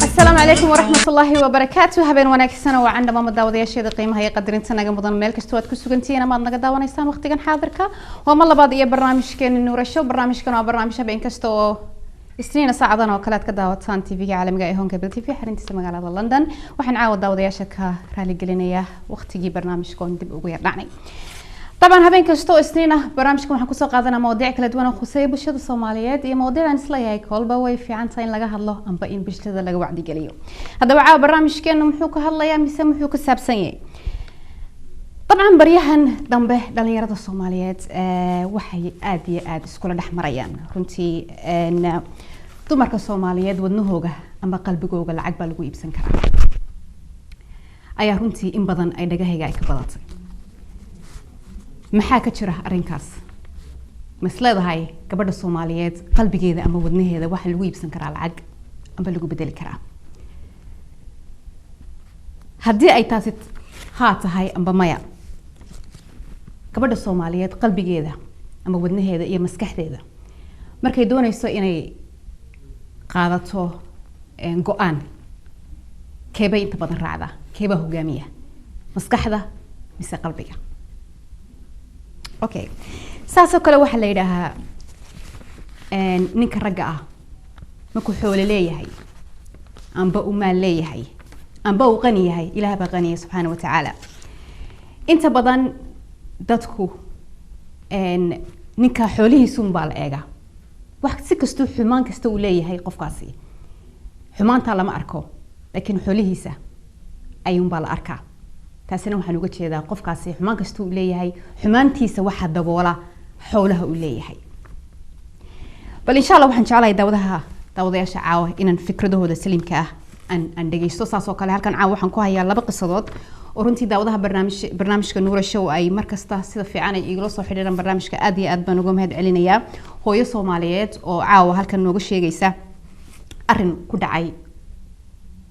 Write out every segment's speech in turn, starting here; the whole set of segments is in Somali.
السلام عليكم ورحمة الله وبركاته. هبين وناكسنا وعندما مداودية شيء قيمة هي قدرين سنة مضن ملك استوات كسوقنتينا ما نقدر ونيستان وقت كان حاضرك وما الله بعض برنامج كان النور الشو برنامج كانوا برنامج بين كستو سنين صعدنا وكلات كداوات سان تي في عالم جاي هون قبل تي في حرين تسمع على لندن وحنعاود داودية شكها رالي قلينية وقت يجي برنامج كون دب وغير يعني طبعا هبين كستو سنينه برنامجكم waxaan kusoo qaadanaa mowduuc kala duwan oo khuseeyo bulshada Soomaaliyeed iyo mowduucan isla yahay kolba way fiican tahay in laga hadlo amba in bulshada laga wacdi geliyo hadaba caawa barnaamijkeenu muxuu ka hadlayaa mise muxuu ka saabsan yahay طبعا baryahan dambe dhalinyarada Soomaaliyeed waxay aad iyo aad isku dhex marayaan runtii dumarka Soomaaliyeed wadnahooga amba qalbigooga lacag baa lagu iibsan karaa ayaa runtii in badan ay dhagahayga ay ka badatay maxaa ka jira arrinkaas masleedahay gabadha Soomaaliyeed qalbigeeda ama wadnaheeda waxa lagu iibsan karaa lacag amba lagu bedeli karaa haddii ay taasi tahay amba maya gabadha Soomaaliyeed qalbigeeda ama wadnaheeda iyo maskaxdeeda markay doonayso inay qaadato go'aan keebay inta badan raacda keeba hogaamiya maskaxda mise qalbiga okay saasoo kale waxa la yiraahdaa ninka ragga ah markuu xoolo leeyahay amba uu maal leeyahay amba uu qani yahay ilaahay baa qaniya subhanahu wa ta'ala inta badan dadku ninka xoolihiisu baa la eega wax si kasto xumaan kasta uu leeyahay qofkaasi xumaanta lama arko laakiin xoolihiisa ayuun baa la arkaa taasina waxaan uga jeedaa qofkaasi xumaan kasta uu leeyahay xumaantiisa waxa daboola xoolaha uu leeyahay bal insha Allah waxaan jeclahay daawadayaasha caawa inaan fikradahooda saliimka ah aan dhageysto saasoo kale halkan caawa waxaan ku hayaa laba qisadood oo runtii daawadaha barnaamijka Nuura Show ay markasta sida fiican ay igala soo xiriiraan barnaamijka aad iyo aad baan uga mahad celinayaa hooyo Soomaaliyeed oo caawa halkan nooga sheegaysa arrin ku dhacay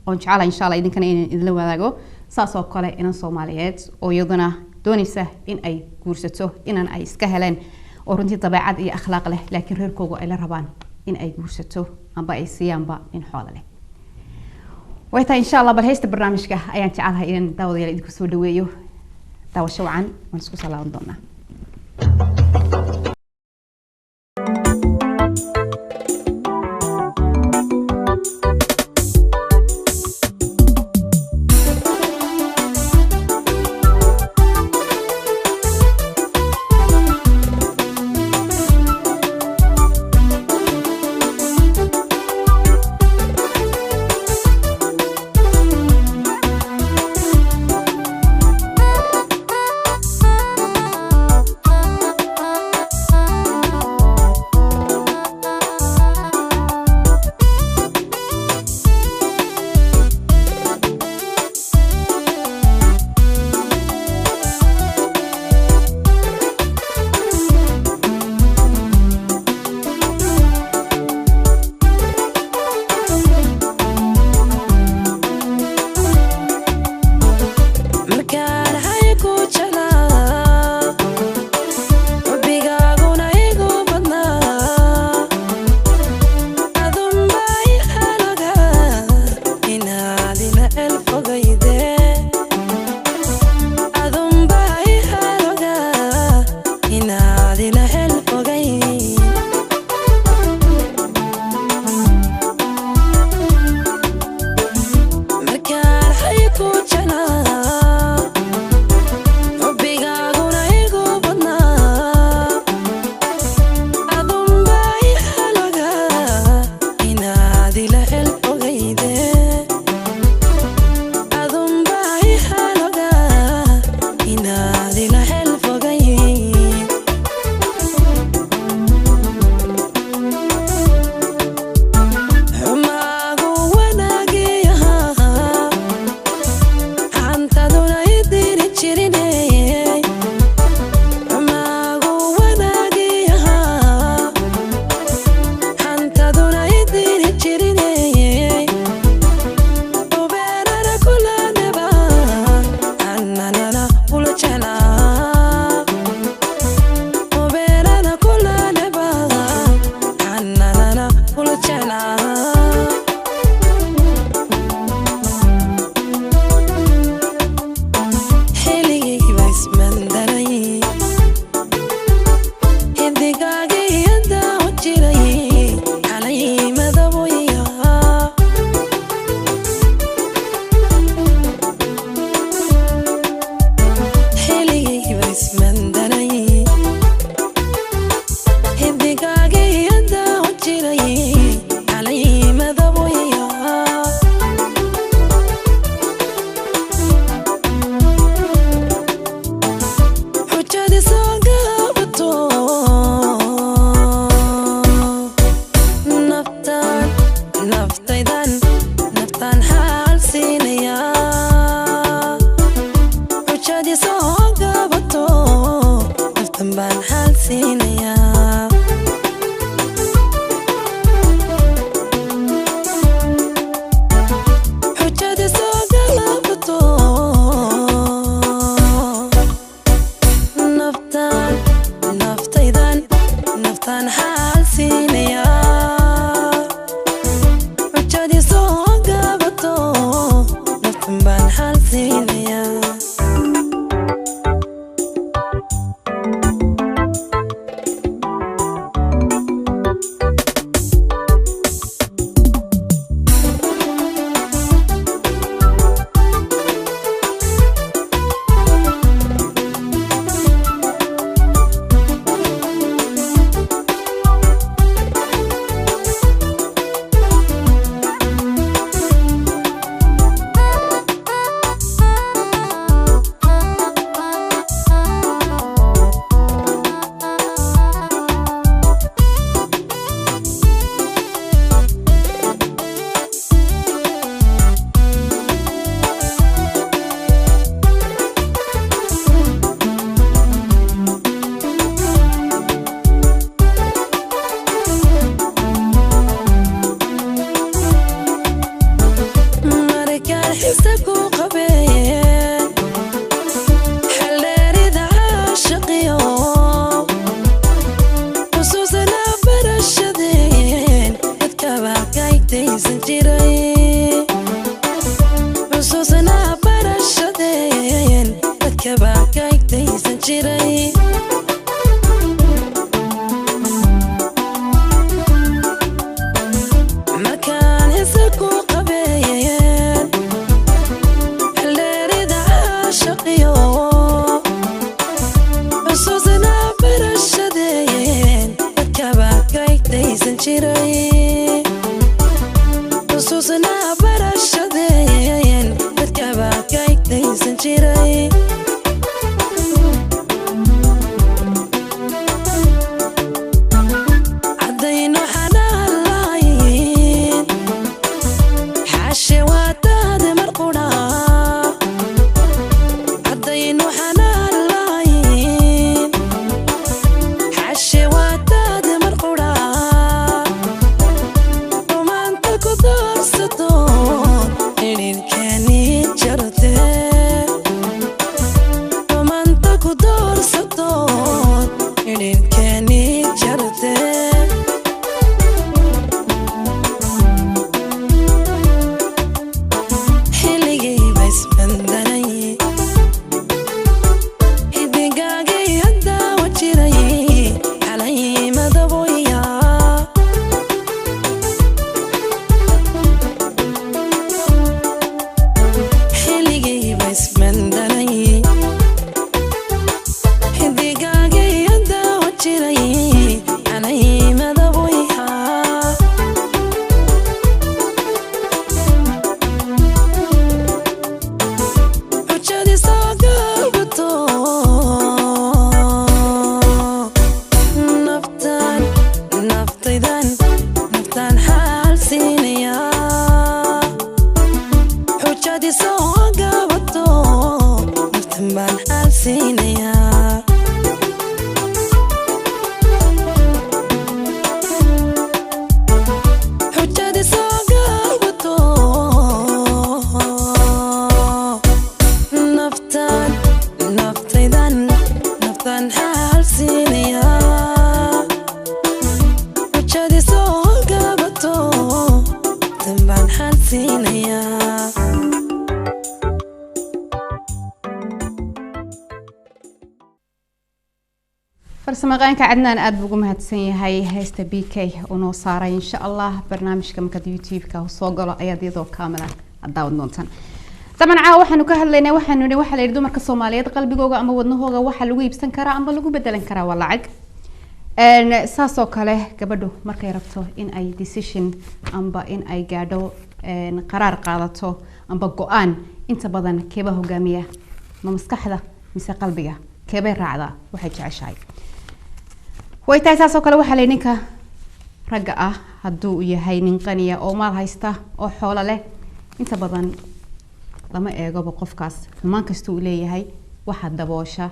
oo jeclahay insha Allah idinkana inaan idin la wadaago saasoo kale inaan Soomaaliyeed oo iyaduna doonaysa in ay guursato inaan ay iska heleen oo runtii dabeecad iyo akhlaaq leh laakiin reerkoodu ay la rabaan in ay guursato amba ay siyaanba in xoolo leh wayta insha Allah bal heesta barnaamijka ayaan jecelahay inaan daawadayaal idinku soo dhaweeyo daawasho wacan waan isku salaaman doonaa baan xal siinayaa farsamaqaanka cadnaan aad buu ugu mahadsan yahay heesta BK oo noo saaray insha Allah barnaamijka marka YouTube-ka soo galo ayaad iyadoo kaamila daawad doontaan طبعا waxaanu ka hadlaynaa waxaanu nidhi waxa la yiraahdo dumarka Soomaaliyeed qalbigooga ama wadnahooga waxa lagu iibsan karaa ama lagu bedelan karaa waa lacag saasoo kale gabadhu markay rabto in ay decision amba in ay gaadho qaraar qaadato amba go'aan inta badan keeba hogaamiya ma maskaxda mise qalbiga keebay raacda waxay jeceshahay way tahay saasoo kale waxa la ninka ragga ah haduu yahay nin qaniya oo maal haysta oo xoolo leh inta badan lama eego qofkaas xumaan kasta uu leeyahay waxa daboosha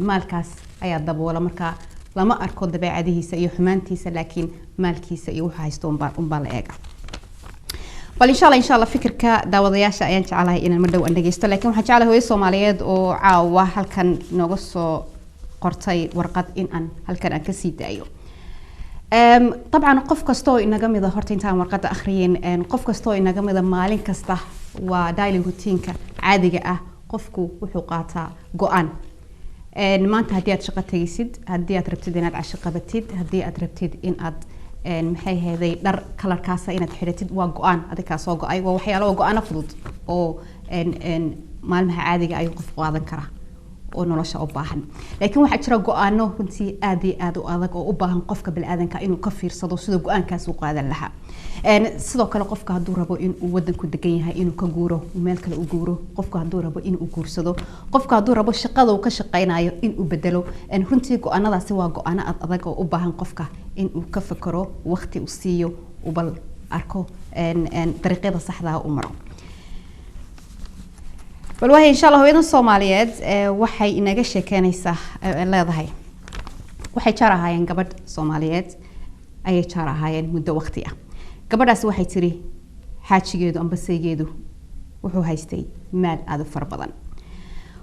maalkaas ayaa daboola marka lama arko dabeecadihiisa iyo xumaantiisa laakiin maalkiisa iyo waxa haysto baa la eega bal insha Allah fikirka daawadayaasha ayaan jecelahay inaan ma dhow aan dhageysto laakiin waxaan jecelahay hooyo Soomaaliyeed oo caawa halkan nooga soo qortay warqad in aan halkan aan ka sii daayo طبعا qof kasto inaga mid ah horta intaan warqada akhriyeen qof kasto inaga mid ah maalin kasta waa daily routine-ka caadiga ah qofku wuxuu qaataa go'aan maanta haddii aad shaqo tagaysid haddii aad rabtid inaad casho qabatid haddii aad rabtid in aad maxay heeday dhar kalarkaasa inaad xidhatid waa go'aan adiga soo go'ay waa waxyaalo go'aano fudud oo maalmaha caadiga ayuu qof qaadan karaa oo nolosha u baahan laakiin waxa jira go'aano runtii aad iyo aad u adag oo u baahan qofka bini'aadanka inuu ka fiirsado sida go'aankaas uu qaadan lahaa sidoo kale qofka hadduu rabo in uu wadanku degan yahay inuu ka guuro meel kale u guuro qofka hadduu rabo in uu guursado qofka hadduu rabo shaqada uu ka shaqeynayo in uu bedelo runtii go'aanadaasi waa go'aano adag oo u baahan qofka in uu ka fakaro waqti uu siiyo uu bal arko dariiqyada saxda ah u maro bal waxa insha Allah hooyadan Soomaaliyeed waxay inaga sheekeynaysaa leedahay waxay jarahaayeen gabadh Soomaaliyeed ayay jarahaayeen muddo waqti ah gabadhaas waxay tiri xaajigeedu amba saygeedu wuxuu haystay maal aad u fara badan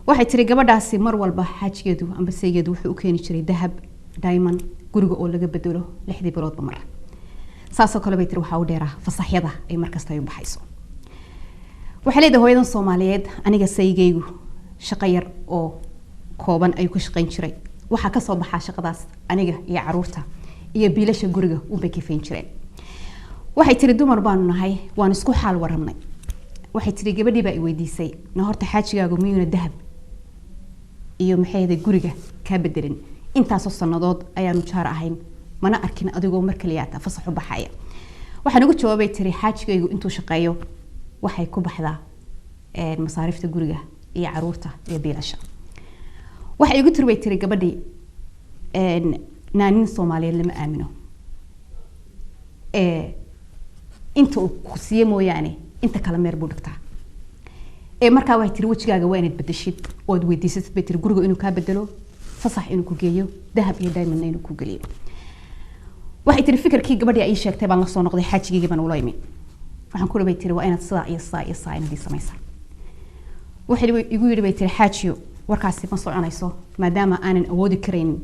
waxay tiri gabadhaasi mar walba xaajigeedu amba saygeedu wuxuu u keeni jiray dahab diamond guriga oo laga bedelo 6 bilood mar saasoo kale bay tiri waxa u dheeraa fasaxyada ay markasta ay u baxayso waxa leedahay hooyadan Soomaaliyeed aniga saygeygu shaqo yar oo kooban ay ku shaqeyn jiray waxa ka soo baxaa shaqadaas aniga iyo caruurta iyo biilasha guriga u beekifeen jireen waxay tiri dumar baan nahay waan isku xaal waramnay waxay tiri gabadhii baa i weydiisay na horta xaajigaagu miyuna dahab iyo maxayda guriga ka bedelin intaas oo sanadood ayaanu jaar ahayn mana arkin adigoo mar kaliya ta fasax u baxaya waxaan ugu jawaabay tiri xaajigaygu intuu shaqeeyo waxay ku baxdaa masaarifta guriga iyo caruurta iyo biilasha waxay ugu tirbay tiri gabadhii naanin Soomaaliyeed lama aamino inta uu ku siiyay mooyaane inta kala meer buu dhigtaa markaa waxay tiri wajigaaga waa inaad bedeshid oo aad weydiisatid bay tiri guriga inuu ka bedelo fasax inuu ku geeyo dahab iyo diamond inuu ku geliyo waxay tiri fikirkii gabadhii ay sheegtay baan la soo noqday xaajigayga baan ula imi waxaan ku rabay tiri waa inaad sidaa iyo sidaa iyo sidaa inaad samaysaa waxay igu yiri bay tiri xaajiyo warkaasi ma soconayso maadaama aanan awoodi kareynin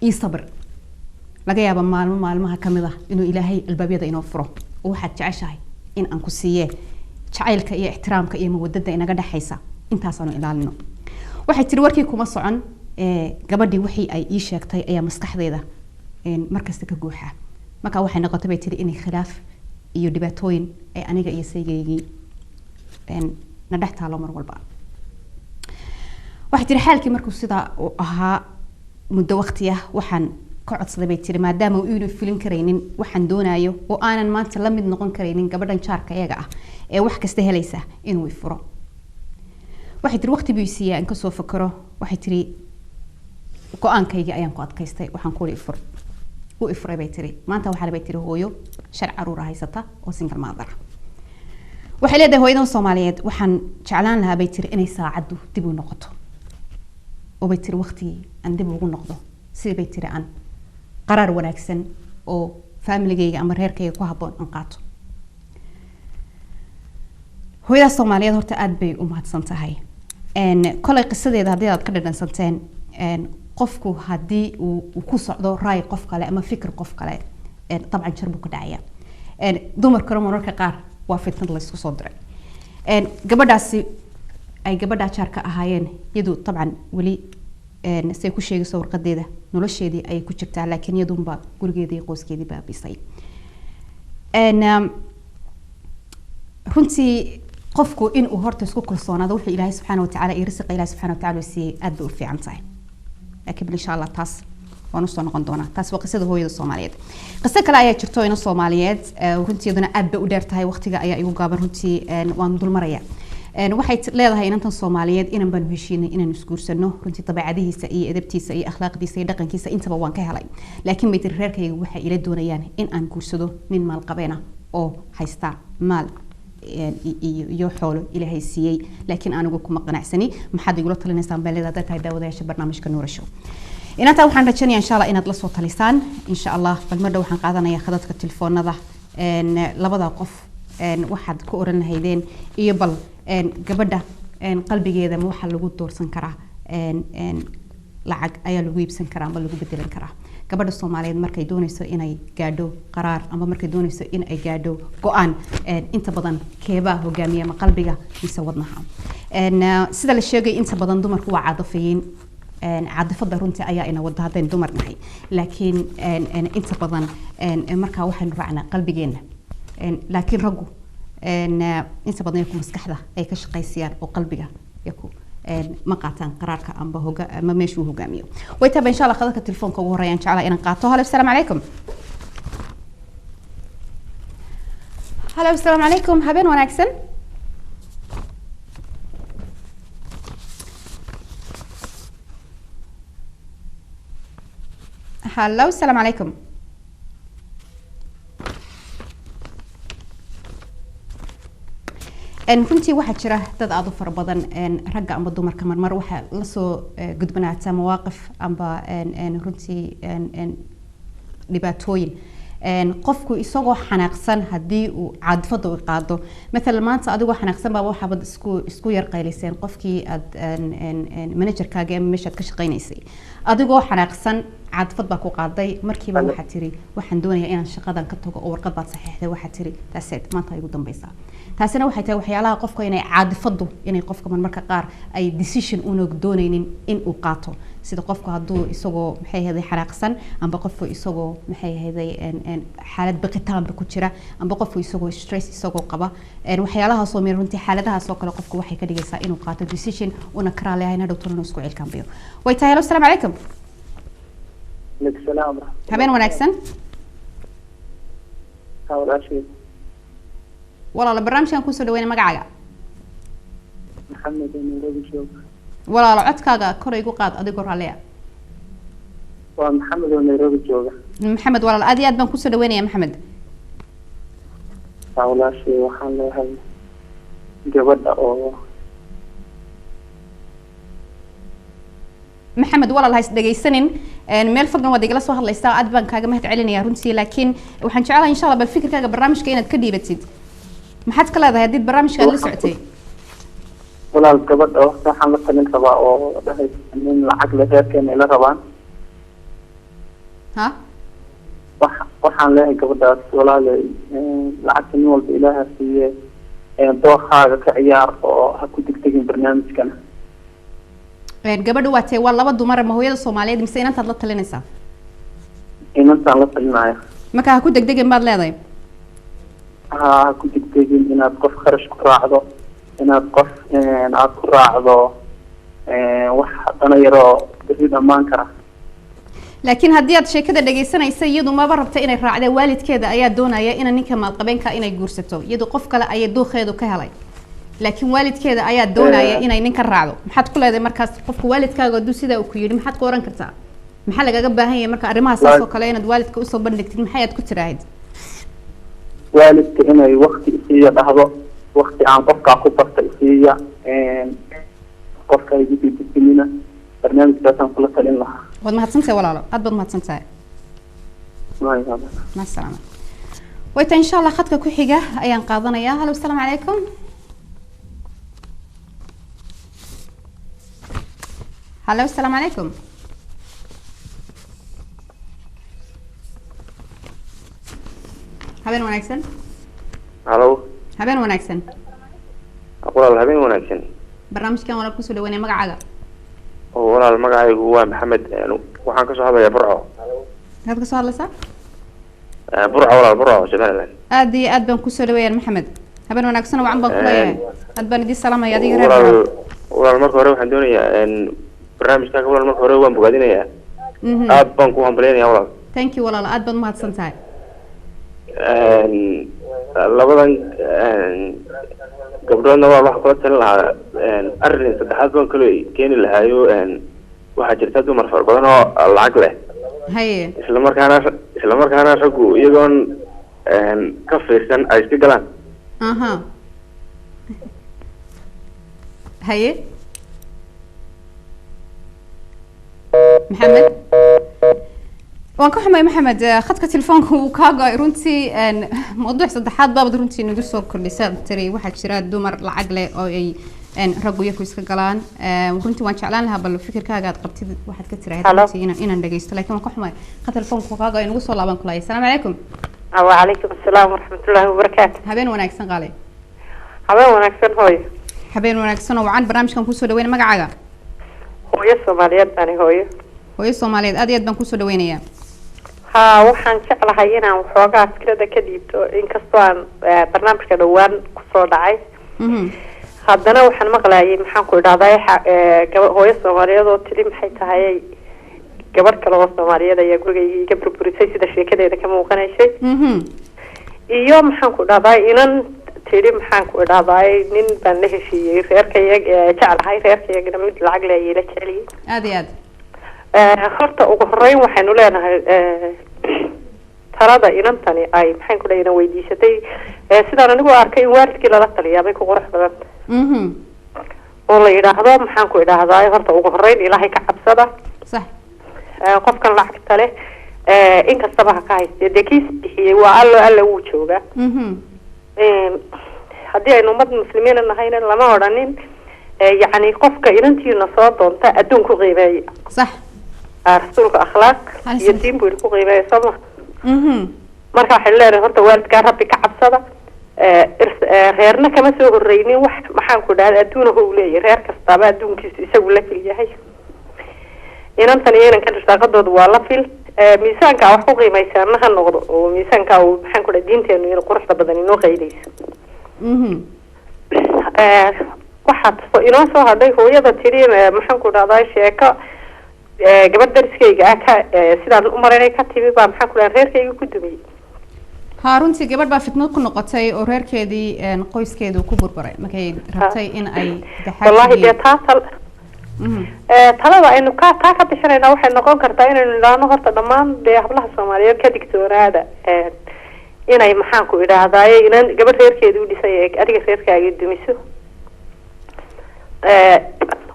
ii sabr laga yaabo maalmaha kamid ah inuu ilaahay albaabiyada inoo furo oo waxaad jeceshahay in aan ku siiyee jacaylka iyo ixtiraamka iyo mawadada inaga dhaxaysa intaas aanu ilaalino waxay tiri warkii kuma socon gabadhii wixii ay ii sheegtay ayaa maskaxdeeda markasta ka guuxa marka waxay noqotay bay tiri inay khilaaf iyo dhibaatooyin ay aniga iyo saygeygii na dhex taalo mar walba waxay tiri xaalkii markuu sida uu ahaa muddo waqti ah waxaan ka codsaday bay tiri maadaama uu inuu filin kareynin waxaan doonayo oo aanan maanta la mid noqon kareynin gabadhan jaarka iyaga ah ee wax kasta helaysa inuu furo waxay tiri waqti bii siiyay aan ka soo fakaro waxay tiri go'aankayga ayaan ku adkaystay waxaan ku ifur u ifray bay tiri maanta waxa bay tiri hooyo shar caruur haysata oo single mother waxay leedahay hooyadan Soomaaliyeed waxaan jeclaan lahaa bay tiri inay saacadu dib u noqoto oo bay tiri waqti aan dib ugu noqdo si bay tiri aan qaraar wanaagsan oo familygayga ama reerkayga ku haboon aan qaato hooyada Soomaaliyeed horta aad bay u mahadsan tahay kolay qisadeeda hadii aad ka dhadhansanteen qofku hadii uu ku socdo raay qof kale ama fikir qof kale طبعا jarbu ka dhacaya dumarka mararka qaar waa fitnad la isku soo diray gabadhaasi ay gabadha jaarka ahaayeen iyadu طبعا wali say ku sheegayso warqadeeda nolosheedii ay ku jirtaa laakiin iyadunba gurigeedii qoyskeedii baa bisay runtii qofku in uu horta isku kalsoonaado wuxuu Ilaahay subhanahu wa ta'ala iyo risqiga Ilaahay subhanahu wa ta'ala siiyay aad u fiican tahay laakiin insha Allah taas waanu soo noqon doonaa taas waa qisada hooyada Soomaaliyeed qisa kale ayaa jirto in Soomaaliyeed runtii iyaduna aad bay u dheer tahay waqtiga ayaa igu gaaban runtii waan dul maraya waxay leedahay inantan Soomaaliyeed inaan baan heshiinay inaan isguursano runtii dabeecadihiisa iyo edebtiisa iyo akhlaaqdiisa iyo dhaqankiisa intaba waan ka helay laakiin bay reerkayga waxay ila doonayaan in aan guursado nin maal qabeena oo haysta maal iyo xoolo Ilaahay siiyay laakiin anigu kuma qanacsani maxaad igula talinaysaan beelada dadka daawadayaasha barnaamijka Nuurasho inta waxaan rajaynayaa insha Allah inaad la soo talisaan insha Allah bal mar dhow waxaan qaadanayaa khadadka telefoonada labada qof waxaad ku oran lahaydeen iyo bal gabadha qalbigeeda ma waxa lagu doorsan karaa lacag ayaa lagu iibsan karaa ama lagu bedelan karaa gabadha Soomaaliyeed markay doonayso inay gaadho qaraar ama markay doonayso in ay gaadho go'aan inta badan keeba hogaamiya ma qalbiga mise wadnaha sida la sheegay inta badan dumarku waa caadafayeen caadifada runtii ayaa ina wada hadeen dumar nahay laakiin inta badan marka waxaynu raacnaa qalbigeena laakiin raggu inta badan ku maskaxda ay ka shaqeysiyaan oo qalbiga yaku ما قاتن قرارك أم بهوجا ما مشوا هوجاميو ويتابع إن شاء الله خذك التلفون كوهر إن شاء الله إن قاطه هلا السلام عليكم هلا السلام عليكم هبين وانا أكسن هلا والسلام عليكم runtii waxa jira dad aad u fara badan ragga ama dumarka marmar waxa la soo gudbanaata mawaaqif amba runtii dhibaatooyin qofku isagoo xanaaqsan hadii uu caadfada u qaado mesela maanta adigoo xanaaqsan baa waxa bad isku yar qayliseen qofkii aad managerkaaga ama meesha ka shaqeynaysay adigoo xanaaqsan caadfad baa ku qaaday markiiba waxa tiri waxaan doonayaa inaan shaqadan ka tago oo warqad baad saxiixday waxa tiri taaseed maanta ay ugu dambaysaa taasina waxay tahay waxyaalaha qofka inay caadifadu inay qofka marka qaar ay decision uu doonaynin in uu qaato sida qofku haduu isagoo maxay ahayd xanaaqsan amba qofku isagoo maxay ahayd xaalad baqitaan ku jira amba qofku isagoo stress isagoo qaba waxyaalaha soo meel runtii xaaladaha soo kale qofku waxay ka dhigaysaa inuu qaato decision una kara leeyahay dhawtana isku cilkan biyo way tahay assalaamu calaykum السلام habeen wanaagsan hawlaashii walaal barnaamijkan ku soo dhaweynaa magacaaga محمد نيروبي شوق walaal codkaaga kor igu qaad adigoo raaliya ومحمد نيروبي شوق maxamed walaal aad iyo aad baan ku soo dhaweynayaa maxamed hawlaashii waxaan leeyahay gabadha oo maxamed walaal ha is dhageysanin meel fogna waad igala soo hadlaysaa aad baan kaaga mahad celinayaa runtii laakiin waxaan jecelahay insha Allah bal fikirkaaga barnaamijka inaad ka dhiibatid maxaad ka leedahay hadii barnaamijka la socotay walaal gabadha waxaan la talin rabaa oo dhahay in lacag la heerkeena ila rabaan ha waxaan leeyahay gabadhaas walaalay lacagta nin walba ilaaha siiye dookhaaga ka ciyaar oo ha ku degdegin barnaamijkan gabadhu waa tay waa laba dumar ama hooyada Soomaaliyeed mise inantaad la talinaysaa inantaan la talinaya marka ha ku degdegin baad leedahay ha ku degdegin inaad qof kharash ku raacdo inaad qof aad ku raacdo wax dana yaroo beri dhammaan kara laakiin haddii aad sheekada dhageysanaysa iyadu maba rabta inay raacdo waalidkeeda ayaa doonaya in ninka maalqabeenka inay guursato iyadu qof kale ayay dooqeedu ka helay laakiin waalidkeeda ayaa doonaya inay ninka raacdo maxaad ku leedahay markaas qofku waalidkaaga duu sida uu ku yiri maxaad ku oran kartaa maxaa lagaga baahan yahay marka arrimaha saas oo kale inaad waalidka u soo bandhigtid maxay aad ku tiraahid waalidka inay waqti isiiya dhahdo waqti aan qofka ku barta isiiya qofka ay dibidina barnaamijkaasaan kula talin lahaa waad mahadsantahay walaalo aad baad mahadsantahay ma salaama wayta insha Allah khadka ku xiga ayaan qaadanayaa halo assalaamu calaykum هلا والسلام عليكم habeen wanaagsan halo habeen wanaagsan walaal habeen wanaagsan barnaamijkan walaal ku soo dhaweynay magacaaga oo walaal magacaygu waa maxamed waxaan ka soo hadlayaa burco halka soo hadlaysaa burco walaal burco Soomaaliland aad iyo aad baan ku soo dhaweeyay maxamed habeen wanaagsan wacan baan ku leeyahay aad baan idin salaamaya adiga reer walaal marka hore waxaan doonayaa barnaamijka walaal marka hore waan bogaadinayaa aad baan ku hambaleynayaa walaal thank you walaal aad baad mahadsantahay labadan gabdhoodna waa wax kula talin lahaa arrin saddexaad baan kale keeni lahaayo waxaa jirta dumar fara badan oo lacag leh haye isla markaana raggu iyagoon ka fiirsan ay iska galaan aha haye محمد waan ka xumay maxamed khadka telefoonka uu ka go'ay runtii mowduuc saddexaad baad runtii nagu soo kordhisay tiri waxa jira dumar lacag leh oo ay raggu iyaku iska galaan runtii waan jeclaan lahaa bal fikirkaaga aad qabtid waxaad ka Hello. tiraahdaa inaan dhageysto laakiin waan ka xumahay qad telefonkaaga inagu soo laaban kulay assalaamu calaykum وعليكم السلام ورحمة الله وبركاته habeen wanaagsan qaale حبايب ونكسن هوي habeen wanaagsan oo wacan barnaamijkan kusoo dhaweynaya magacaaga هوي الصوماليات أنا هوي hooyo Soomaaliyeed aad iyo aad baan kusoo dhaweynayaa ها وحن شعل هينا وحوجا فكرة كديبتو إن كستوان برنامج كدوان كسر دعي هذانا وحن مقلاي محن كل دعاي هوي الصوماليات وتري محيط هاي قبل كلا الصوماليات ده يقول يقبل بريسيس ده شيء كده إذا كم وقنا شيء يوم محن كل دعاي إنن تري محن كل دعاي نين بنده شيء غير كي شعل هاي غير كي يقدر مثل العقل يلتشلي aad iyo aad horta ugu horeyn waxaynu leenahay talada inantani ay maxaan ku leeyahay weydiisatay sidaan anigu arkay in waalidkii lala taliyaa bay ku qurux badan oo la yiraahdo maxaan ku idhaahdaa horta ugu horeyn ilaahay ka cabsada sax qofkan lacagta leh in kastaba ha ka haystee dee kiis bixiyey waa alla wuu joogaa haddii aynu ummad muslimiina nahayna lama odhanin yacni qofka inantiina soo doonta adduun ku qiimeeya sax rasuulka akhlaaq iyo diin buu ku qiimeeya sooma marka waxay leedahay horta waalidkaa rabbi ka cabsada reerna kama soo horreynin wax maxaan ku dhahda adduunahu uu leeyahay reer kastaaba adduunkiisu isagu la fil yahay inantan iyo inankan risaaqadooda waa la fil miisaanka wax ku qiimaysaana ha noqdo oo miisaanka uu maxaan ku dhaha diinteenu in quruxda badan inoo qaydayso waxaad inoo soo hadhay hooyada tiri maxaan ku dhahdaa sheeko gabadh dariskayga ah ka sidaan u maraynay ka timi baa maxaan ku dhaha reerkayga ku dumiyey haa runtii gabadh baa fitnad ku noqotay oo reerkeedii qoyskeedu ku burburay markay rabtay in ay wallahi dee talada aynu taa ka bixinayna waxay noqon kartaa inaynu idhaahno horta dhammaan dee hablaha soomaaliyeed ka digtoonaada inay maxaan ku idhaahdaay inan gabadh reerkeeda u dhisay adiga reerkaaga dumiso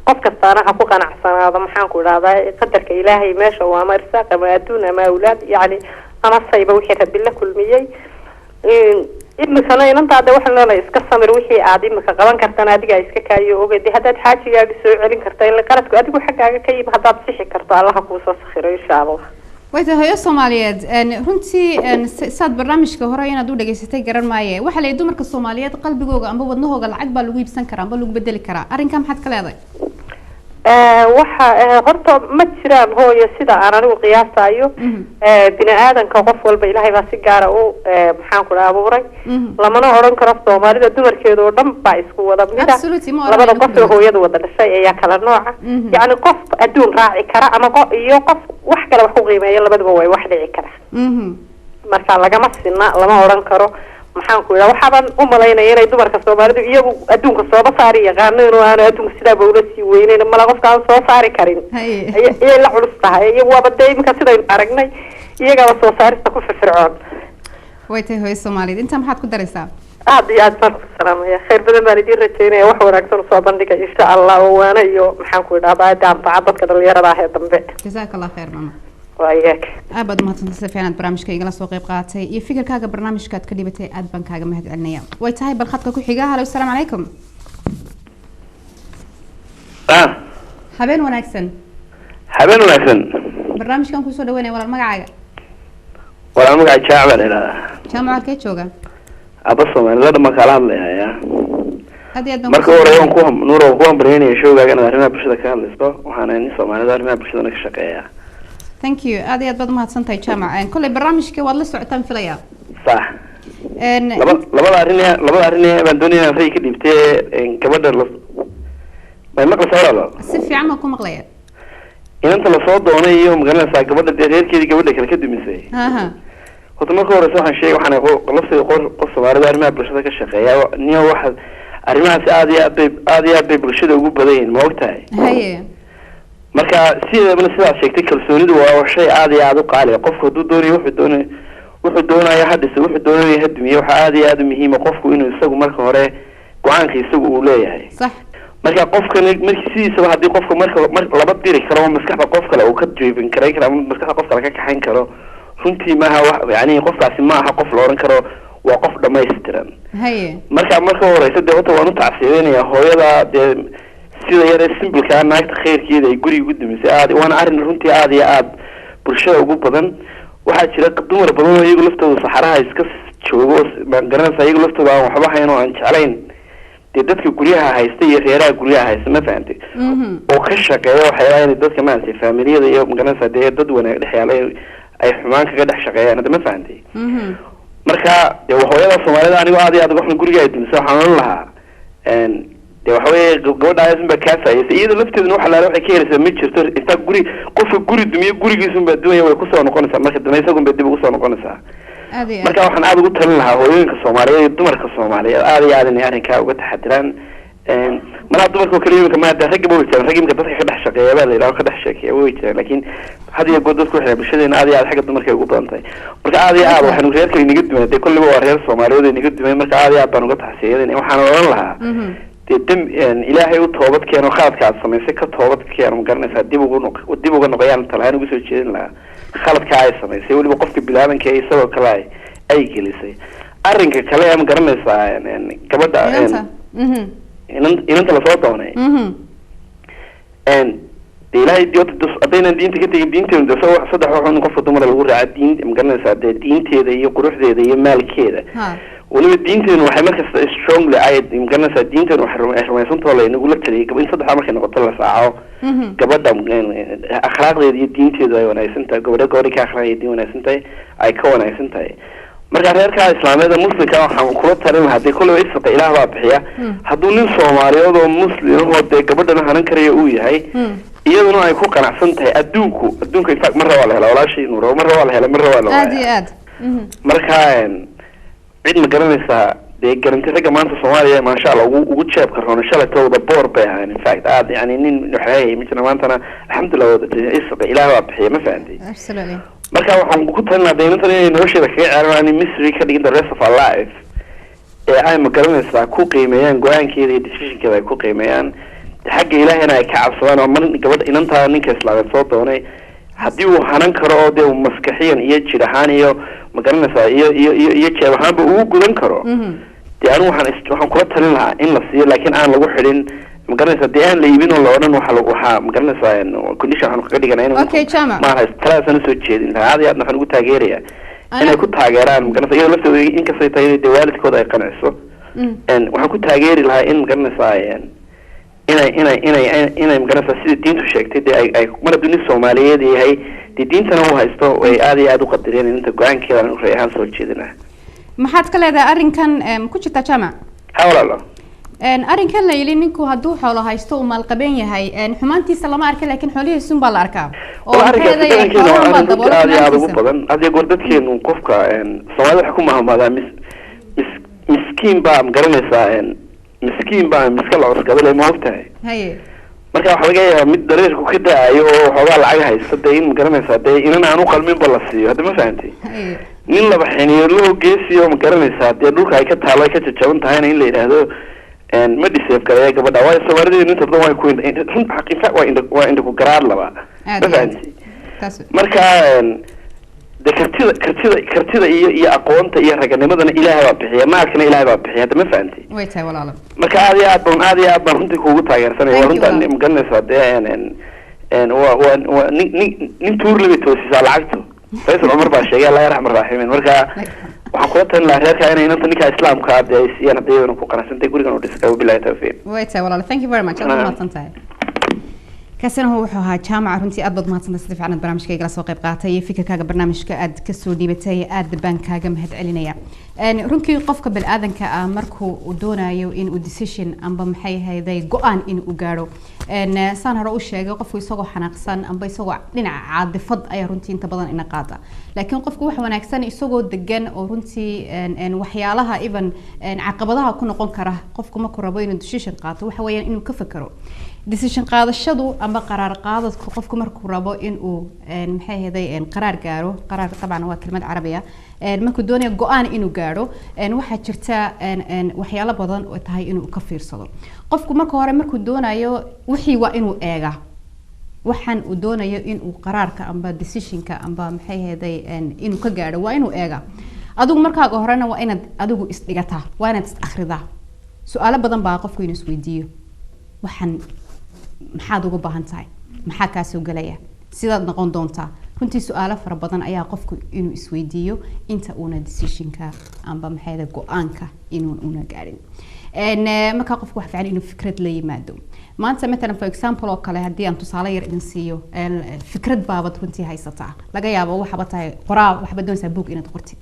qof kastaana ha ku qanacsanaado maxaan ku idhahdaa qadarka ilaahay meesha waa ama irsaaq ama adduun ama awlaad yacni ama sayba wixii rabbi la kulmiyey imikana inantaade waxaan leenahay iska samir wixii aad imika qaban kartana adigaa iska kaayo oge de haddaad xaajigaaga soo celin karta ila qaladku adigu xaggaaga ka yimi haddaad sixi karto allaha kuusoo sakhiro insha allah wayta hooyo Soomaaliyeed runtii saad barnaamijka hore inaad u dhageysatay garan maaye waxa la dumarka Soomaaliyeed qalbigooga amba wadnahooga lacag baa lagu iibsan karaa amba lagu bedeli karaa arrinka maxaad ka leedahay waxa horta ma jiraan hooyo sida aan anigu qiyaasayo bini aadanka qof walba ilaahay baa si gaara u maxaan ku abuuray lamana oran karo Soomaalida dumarkeedu oo dhan baa isku wada mid ah labada qof ee hooyada wada dhashay ayaa kala nooca yacni qof adduun raaci kara ama qof wax kale wax ku qiimeeya labaduba way wax dhici kara marka lagama sinna lama oran karo maxaan ku idhaa waxaaban u malaynaya inay dumarka Soomaalidu iyagu adduunka soo saari yaqaaneen oo aan adduunka sidaa bawla sii weynayn mala qofka aan soo saari karin ayay la culus tahay iyagu waaba dee imika sidaynu aragnay iyagaba soo saarista ku firfircoon waytay hooyo Soomaaliyeed inta maxaad ku daraysaa aad iyo aad baan ku salaamaya khayr badan baan idin rajaynaya wax wanaagsan u soo bandhiga insha allah oo waana iyo maxaan ku idhahdaa daanfaca dadka dhalinyarada ah ee dambe jazakallah khayr mama waayaak aad mahadsantahay si fiican barnaamijka igala soo qayb qaatay iyo fikirkaaga barnaamijka aad ka dhibatay aad baan kaaga mahadcelinaya way tahay bal khadka ku xiga halo assalaamu calaykum habeen wanaagsan barnaamijkan kusoo dhaweynaya walaal magacaaga walaal magaca jaamac ilaa jaamac halkee jooga aba Soomaalida ma kala hadlayaa aad iyo aad marka hore aan ku nuuro ku ambareynaya showgaaga arrimaha bulshada ka hadlaysto waxaana in Soomaalida arrimaha bulshada ka shaqeeyaa thank you aad iyo aad baad mahadsantahay jaamac kulay barnaamijka waad la socotaan filaya صح labada arrin baan doonayna inaan ka dhibtay gabadha ma maqlaysaa si fiican ma ku maqlaya inanta la soo doonay iyo magalanaysaa gabadha reerkeedii gabadha kale ka dumisay horta marka hore waxaan sheegay waxaan lafteeda qof Soomaalida arrimaha bulshada ka shaqeeya niyo waxa arrimahaas aad iyo aad bay bulshada ugu badan yihiin ma ogtahay haye marka sidaba sidaas sheegtay kalsoonidu waa shay aad iyo aad u qaali ah qofku hadduu doonayo wuxuu doonayo hadhiso wuxuu doonayo hadumiyo waxa aad iyo aad u muhiim ah qofku inuu isagu marka hore go'aanka isagu uu leeyahay sax marka qofkan markii sidiisaba haddii qofku marka laba diri karo maskaxda qof kale uu ka jeebin karo ama maskaxda qof kale ka kaxayn karo runtii maaha wax yani qofkaasi maaha qof la oran karo waa qof dhamaystiran haye marka horeysa dee horta waan u tacsiyeynaya hooyada dee sida yar ee simbolka naagta khayrkeeda ay guriga u dumisay aad waana arrin runtii aad iyo aad bulshada ugu badan waxaa jira dumar badan oo iyagu laftooda saxaraha iska joogo garanaysa iyagu laftooda aan waxba hayn oo aan jeclayn dee dadka guryaha haysta iyo reeraha guryaha haysta ma fahantay oo ka shaqeeya waxyaalaha inay dadka maaragtay faamiliyada iyo magaranaysa dee dad wanaag dhex yaala ay xumaan kaga dhex shaqeeyaan hadda ma fahantay marka dee hooyada soomaalida anigoo aad iyo aad uga xun guriga ay dumisay waxaan oran lahaa dee waxa weeye gabadha ayaasunbaa kaasaysa iyada lafteeduna waxa laala waxay ka helaysaa ma jirto intaa qofka guri dumiyo gurigiisunbaa dumaya way kusoo noqonaysaa marka dambe isagunbay dib ugu soo noqonaysaa marka waxaan aada ugu talin lahaa hooyooyinka soomaaliyeed iyo dumarka soomaaliyeed aad iyo aad inay arrinkaa uga taxadiraan malaha dumarka oo kale iminka maada ragga way jiraan ragga iminka dadka ka dhex shaqeeya baa la yidhaha ka dhex sheekeeya way jiraan laakiin had iyo goor dadku waxay bulshadeena aad iyo aad xagga dumarka ay ugu badan tahay marka aad iyo aad waxaanu reerka inaga dumay dee kolliba waa reer soomaaliyeed inaga dumay marka aad iyo aad baan uga taxsiyeedanay waxaan odhan lahaa dee ilaahay u toobad keeno khaladka aad samaysay ka toobad keeno ma garanaysaa dib uga noqoyaan talahaan ugu soo jeedin lahaa khaladka ay samaysay weliba qofka bilaabanka ee isagoo kale ay gelisay arrinka kale ma garanaysaa gabadha inanta lasoo doonay de ilaahay haddaynan diinta ka tegin diinteeda saddex waxun qofka dumara lagu raaca diin ma garanaysaa dee diinteeda iyo quruxdeeda iyo maalkeeda weliba diinteenu waxay markasta strongly ayd ma garanaysaa diinteenu waxay rumaysantoo la inagula taliyay in saddexdaa markay noqoto la saaco gabadha akhlaaqdeeda iyo diinteedu ay wanaagsan tahay gabadha ka akhlaaq iyo diin wanaagsan tahay ay ka wanaagsan tahay marka reerka islaameed muslimka waxaan kula talin lahaa dee kolleyba isaqa ilaah baa bixiya hadduu nin soomaaliyeed oo muslim oo dee gabadhana hanan karaya uu yahay iyaduna ay ku qanacsan tahay adduunka infact marra waa la hela walaashii nuuro marra waa la helay marra waa la aad iyo aad marka cid ma garanaysaa dee garanti ragga maanta soomaaliya maasha allah ugu jeebka roona shalatooda boor bay ahayn infact aad yani nin waxaayay mijna maantana alxamdulillah wada isaqa ilaah baa bixiya ma fahantay marka waxaan ku talinayaa daynatan inay nolosheeda kaga ceeranaan mystery ka dhigin the rest of our life ee ay ma garanaysaa ku qiimeeyaan go-aankeeda iyo decisionkeeda ay ku qiimeeyaan xagga ilaahayna ay ka cabsadaan oo mar gabadha inantaa ninka islaameed soo doonay haddii uu hanan karo oo dee maskaxiyan iyo jir ahaan iyo ma garanaysaa iyo jeeb ahaanba ugu gudan karo dee anigu waxaan kula talin lahaa in la siiyo laakiin aan lagu xidhin ma garanaysaa dee aan la iibin oo la odhan waxaa ma garanaysaa condition waxaanu kaga dhiganaa in maaha talaasaan usoo jeedin lahaa aad iyo aadna waxaan ugu taageerayaa inay ku taageeraan ma garanaysaa iyadoo laftooda inkastay tahay dee waalidkooda ay qanciso waxaan ku taageeri lahaa in ma garanaysaa inay magaranaysaa sida diintu sheegtay dee ay mar hadduu nin soomaaliyeed yahay dee diintana u haysto ay aad iyo aad u qadireen inta go-aankeeda ray ahaan soo jeedinah maxaad ka leedahay arrinkan ku jirtaa jaamac ha walaalo arrinkan la yili ninku hadduu xoolo haysto uu maalqabeen yahay xumaantiisa lama arka laakiin xoolihiisun baa la arkaa oo arrinkaas aad iyo aad ugu badan had iyo goor dadkeenu qofka soomaalida waxay ku mahamadaa miskiin baa ma garanaysaa miskiin baa miska la cuskadale ma ogtahay haye marka waxa laga yaabaa mid dareerku ka da-ayo oo xoogaa lacag haysta dee in ma garanaysaa dee inan aan u qalminba la siiyo hadda ma fahantay nin laba xiniyo loo geesiyo ma garanaysaa dee dhulka ay ka taalo ay ka jajaban tahayna in la yidhaahdo ma dhiseef galaya gabadha waayo soomaalideenu inta badan way ku infact waa indhaku garaar laba ma fahantay marka de kartida iyo aqoonta iyo raganimadana ilaahay baa bixiya maalkana ilaahay baa bixiya hadda ma fahantay way tahay walaalo marka aad iyo aad baan runtii kuugu taageersanaya waa runta ma garanaysaa dee waa nin tuurle bay toosisaa lacagtu faysal cumar baa sheegay allah yarxam araaximin marka waxaan kula talin lahaa reerka inay inanta ninka islaamka dee ay siiyaan hadda iyadana ku qanacsantay gurigan u dhiska wabilahi tawfiiq way tahay walaalo thank you very much aad mahadsan tahay kaasina wuxuu ahaa jaamac runtii aad baad mahadsantahay sida fiican barnaamijka igala soo qayb qaatay iyo fikirkaaga barnaamijka aad ka soo dhiibatay aad baan kaaga mahadcelinaya runtii qofka bal-aadanka ah markuu uu doonayo in uu decision amba maxay ahayday go-aan in uu gaadho saan hore u sheegay qofku isagoo xanaaqsan amba isagoo dhinaca caadifad ayaa runtii inta badan ina qaada laakiin qofku wax wanaagsan isagoo degan oo runtii waxyaalaha even caqabadaha ku noqon kara qofku markuu rabo inuu decision qaato waxa weeyaan inuu ka fakaro decision qaadashadu ama qaraar qaadadku qofku markuu rabo in uu maxay ahayday qaraar gaaro qaraar dabcan waa kelmad carabi ah markuu doonayo go-aan inuu gaadho waxaa jirta waxyaalo badan oo tahay inuu ka fiirsado qofku marka hore markuu doonayo wixii waa inuu eega waxaan uu doonayo inuu qaraarka amba decisionka amba maxay ahayday inuu ka gaadho waa inuu eega adigu markaaga horena waa inaad adigu isdhigataa waa inaad is akhridaa su'aalo badan baa qofku inuu isweydiiyo waxaan maxaad uga baahan tahay maxaa kaa soo galaya sidaad noqon doontaa runtii su'aalo fara badan ayaa qofku inuu isweydiiyo inta uuna decisionka amba maxayda go'aanka inuu una gaarin markaa qofku wax fiican inuu fikrad la yimaado maanta مثلا for example oo kale hadii aan tusaale yar idin siiyo fikrad baabad runtii haysataa laga yaabo waxba tahay qoraa waxba doonaysaa book inaad qortid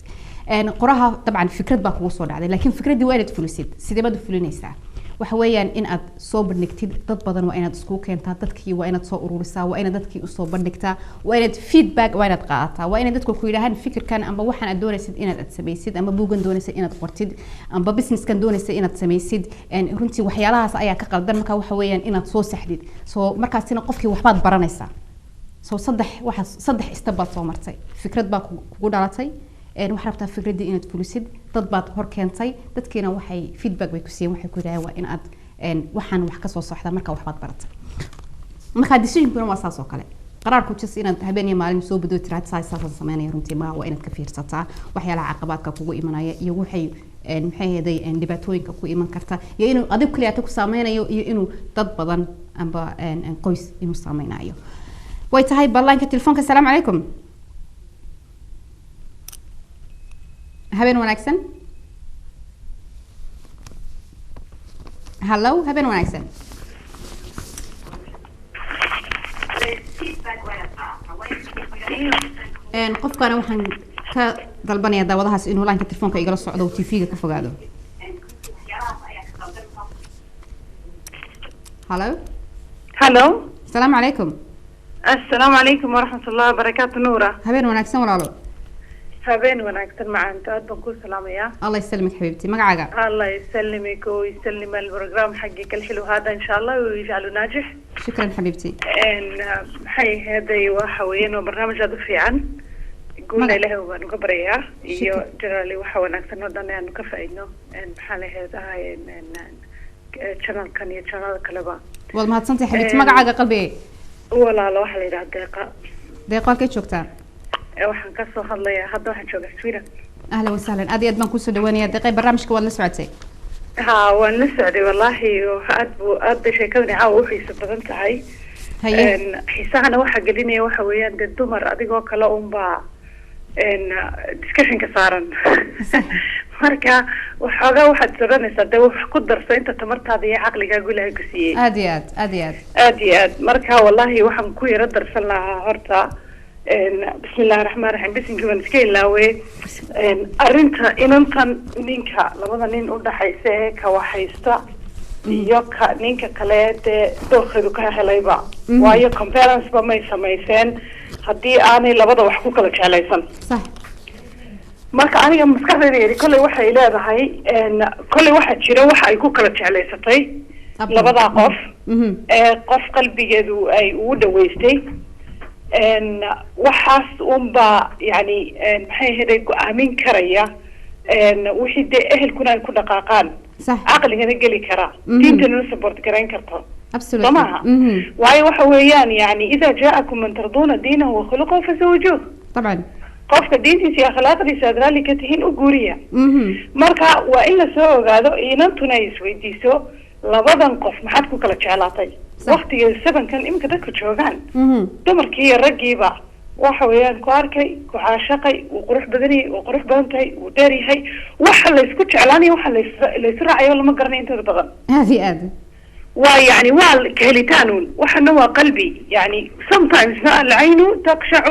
qoraha طبعا fikrad baa kugu soo dhacday laakiin fikradii waa inaad fulisid sidee baad fulinaysaa waxa weeyaan in aad soo bandhigtid dad badan waa inaad isku keentaa dadkii waa inaad soo ururisaa waa inaad dadkii u soo bandhigtaa waa inaad feedback waa inaad qaadataa waa inaad dadku ku yiraahdaan fikirkan amba waxaan aad doonaysid inaad samaysid amba buugan doonaysid inaad qortid amba businesskan doonaysid inaad samaysid runtii waxyaalahaas ayaa ka qaldan marka waxa weeyaan inaad soo saxdid soo markaasina qofkii waxbaad baranaysaa soo saddex step baad soo martay fikrad baa kugu dhalatay waxaad rabtaa fikradii inaad fulisid dad baad hor keentay dadkiina waxay feedback bay ku siiyeen waxay ku yiraahdeen waa in aad waxaan wax ka soo soxda marka waxbaad baratay marka decision waa saas oo kale qaraarku jis inaad habeen iyo maalin soo badoo tiraad saas sameynaya runtii ma waa inaad ka fiirsataa waxyaalaha caqabadka kugu imanaya iyo waxay maxay heeday dhibaatooyinka ku iman karta iyo inuu adigu kaliya ku saameynayo iyo inuu dad badan amba qoys inuu saameynayo way tahay ballaanka telefoonka assalaamu calaykum habeen wanaagsan hello habeen wanaagsan qofkana waxaan ka dalbanayaa daawadahaas inuu laanka telefoonka igala socdo oo TV-ga ka fogaado hello السلام عليكم السلام عليكم ورحمة الله وبركاته نورة habeen wanaagsan walaalo habeen wanaagsan macaan aad baan ku salaamayaa الله يسلمك حبيبتي magacaaga الله يسلمك ويسلم البرنامج حقك الحلو هذا ان شاء الله ويجعله ناجح شكرا حبيبتي حي هذا وحوين وبرنامج هذا في عن قلنا له ونقبريها iyo generally waxa wanaagsan oo dhan aanu ka faa'iidno maxaa la heedahay channelkan iyo channel kaleba wal mahadsantahay xabibti magacaaga qalbi walaalo waxa la yiraahdaa deeqa ka joogtaa waxaan ka soo hadlayaa hadda waxaan joogaa Sweden ahlan wa sahlan aad baan ku soo dhawaanayaa deeqa barnaamijka wad la socotay ha waan la socday wallahi aad sheekadani caaw u xiiso badan tahay xiisahana waxa gelinaya waxa weeyaan dad dumar adigoo kale unbaa discussionka saaran marka waxoogaa waxaad soranaysaa dee wax ku darso inta tamartaada iyo caqligaagu ilaahay ku siiyey aad iyo aad marka wallahi waxaan ku yara darsan lahaa horta bismillahi raxmaan raxiim bisinki waan iska ilaawe arrinta inantan ninka labada nin u dhaxaysa ee ka waxaysta iyo ka ninka kale dee doorkeedu ka helayba waayo comparance ba may samayseen haddii aanay labada wax ku kala jeclaysan sax marka aniga maskaxdayda yiri kolley waxay leedahay kolley waxa jira waxa ay ku kala jeclaysatay labada qof qof qalbigeedu ay ugu dhaweystay waxaas unba yani maxay heday go'aamin karaya wixii dee ehelkuna ay ku dhaqaaqaan caqligana geli kara diintana support garayn karto absolutely waayo waxa weeyaan yani ida jaakum man tarduna diinahu wa khuluquhu fasawjuhu طبعا qofka diintiisa iyo akhlaaqdiisa aad raalli ka tihiin u guuriya marka waa in la soo ogaado inantuna ay isweydiiso labadan qof maxaad ku kala jeclaatay waqtiga sabankan imika dadka joogaan dumarkii iyo raggiiba waxa weeyaan ku arkay ku caashaqay uu qurux badan yahay uu qurux badan tahay uu dheer yahay waxa la isku jeclaanayo waxa la isu raacayo lama garanayo intooda badan aad ويعني والكهلتانون وحنا وقلبي يعني sometimes العين تقشع